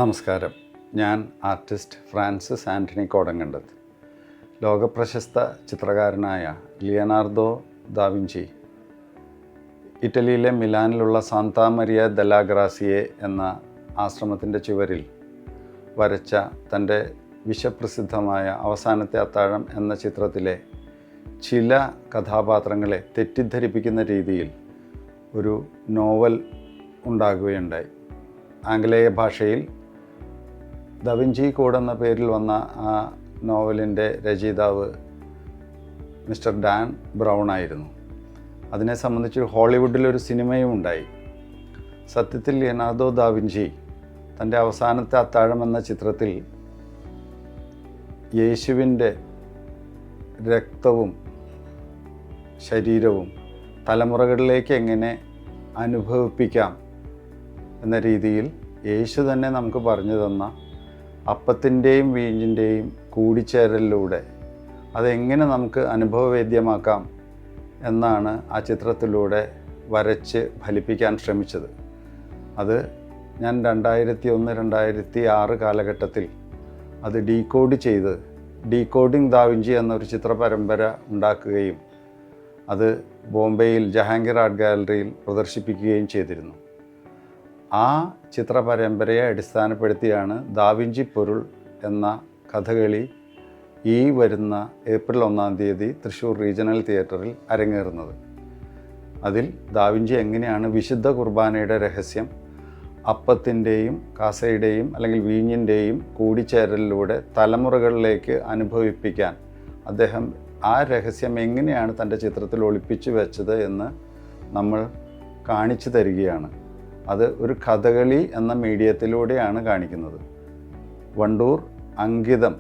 നമസ്കാരം. ഞാൻ artist Francis Antony Kodankandath. ലോകപ്രശസ്ത ചിത്രകാരനായ ലിയനാർഡോ ദാവിഞ്ചി ഇറ്റലിയിലെ മിലാനിലുള്ള സാന്താ മരിയ ദെല്ലാ ഗ്രാസിയെ എന്ന ആശ്രമത്തിൻ്റെ ചുവരിൽ വരച്ച തൻ്റെ വിശ്വപ്രസിദ്ധമായ അവസാനത്തെ അത്താഴം എന്ന ചിത്രത്തിലെ ചില കഥാപാത്രങ്ങളെ തെറ്റിദ്ധരിപ്പിക്കുന്ന രീതിയിൽ ഒരു നോവൽ ഉണ്ടാകുകയുണ്ടായി. ആംഗലേയ ഭാഷയിൽ ദവിഞ്ചി കോഡ് എന്ന പേരിൽ വന്ന ആ നോവലിൻ്റെ രചയിതാവ് മിസ്റ്റർ ഡാൻ ബ്രൗൺ ആയിരുന്നു. അതിനെ സംബന്ധിച്ച് ഹോളിവുഡിലൊരു സിനിമയും ഉണ്ടായി. സത്യത്തിൽ ലിയനാർഡോ ദാവിഞ്ചി തൻ്റെ അവസാനത്തെ അത്താഴം എന്ന ചിത്രത്തിൽ യേശുവിൻ്റെ രക്തവും ശരീരവും തലമുറകളിലേക്ക് എങ്ങനെ അനുഭവിപ്പിക്കാം എന്ന രീതിയിൽ യേശു തന്നെ നമുക്ക് പറഞ്ഞു തന്ന അപ്പത്തിൻ്റെയും വീഞ്ഞിൻ്റെയും കൂടിച്ചേരലിലൂടെ അതെങ്ങനെ നമുക്ക് അനുഭവവേദ്യമാക്കാം എന്നാണ് ആ ചിത്രത്തിലൂടെ വരച്ച് ഫലിപ്പിക്കാൻ ശ്രമിച്ചത്. അത് ഞാൻ 2001-2006 കാലഘട്ടത്തിൽ അത് ഡീകോഡ് ചെയ്ത് ഡീകോഡിംഗ് ദാവിഞ്ചി എന്നൊരു ചിത്രപരമ്പര ഉണ്ടാക്കുകയും അത് ബോംബെയിൽ ജഹാംഗീർ ആർട്ട് ഗാലറിയിൽ പ്രദർശിപ്പിക്കുകയും ചെയ്തിരുന്നു. ആ ചിത്രപരമ്പരയെ അടിസ്ഥാനപ്പെടുത്തിയാണ് ദാവിഞ്ചി പൊരുൾ എന്ന കഥകളി ഈ വരുന്ന ഏപ്രിൽ 1-ാം തീയതി തൃശ്ശൂർ റീജിയണൽ തിയേറ്ററിൽ അരങ്ങേറുന്നത്. അതിൽ ദാവിഞ്ചി എങ്ങനെയാണ് വിശുദ്ധ കുർബാനയുടെ രഹസ്യം അപ്പത്തിൻ്റെയും കാസയുടെയും അല്ലെങ്കിൽ വീഞ്ഞിൻ്റെയും കൂടിച്ചേരലിലൂടെ തലമുറകളിലേക്ക് അനുഭവിപ്പിക്കാൻ അദ്ദേഹം ആ രഹസ്യം എങ്ങനെയാണ് തൻ്റെ ചിത്രത്തിൽ ഒളിപ്പിച്ചു വെച്ചത് എന്ന് നമ്മൾ കാണിച്ചു തരികയാണ്. അത് ഒരു കഥകളി എന്ന മീഡിയത്തിലൂടെയാണ് കാണിക്കുന്നത്. വണ്ടൂർ അങ്കിതം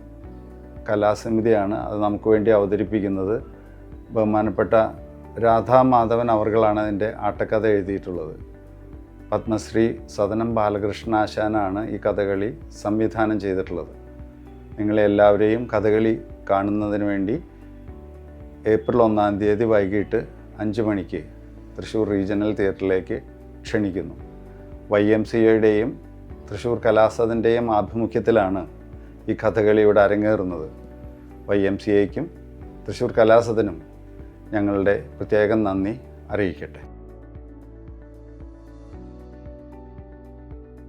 കലാസമിതിയാണ് അത് നമുക്ക് വേണ്ടി അവതരിപ്പിക്കുന്നത്. ബഹുമാനപ്പെട്ട രാധാമാധവൻ അവർകളാണ് അതിൻ്റെ ആട്ടക്കഥ എഴുതിയിട്ടുള്ളത്. പത്മശ്രീ സദനം ബാലകൃഷ്ണ ആശാനാണ് ഈ കഥകളി സംവിധാനം ചെയ്തിട്ടുള്ളത്. നിങ്ങളെ എല്ലാവരെയും കഥകളി കാണുന്നതിന് വേണ്ടി ഏപ്രിൽ 1-ാം തീയതി വൈകിട്ട് 5 മണിക്ക് തൃശ്ശൂർ റീജിയണൽ തിയേറ്ററിലേക്ക് ക്ഷണിക്കുന്നു. YMCAയുടെയും തൃശ്ശൂർ കലാസദൻ്റെയും ആഭിമുഖ്യത്തിലാണ് ഈ കഥകളി ഇവിടെ അരങ്ങേറുന്നത്. YMCAയ്ക്കും തൃശ്ശൂർ കലാസദനും ഞങ്ങളുടെ പ്രത്യേകം നന്ദി അറിയിക്കട്ടെ.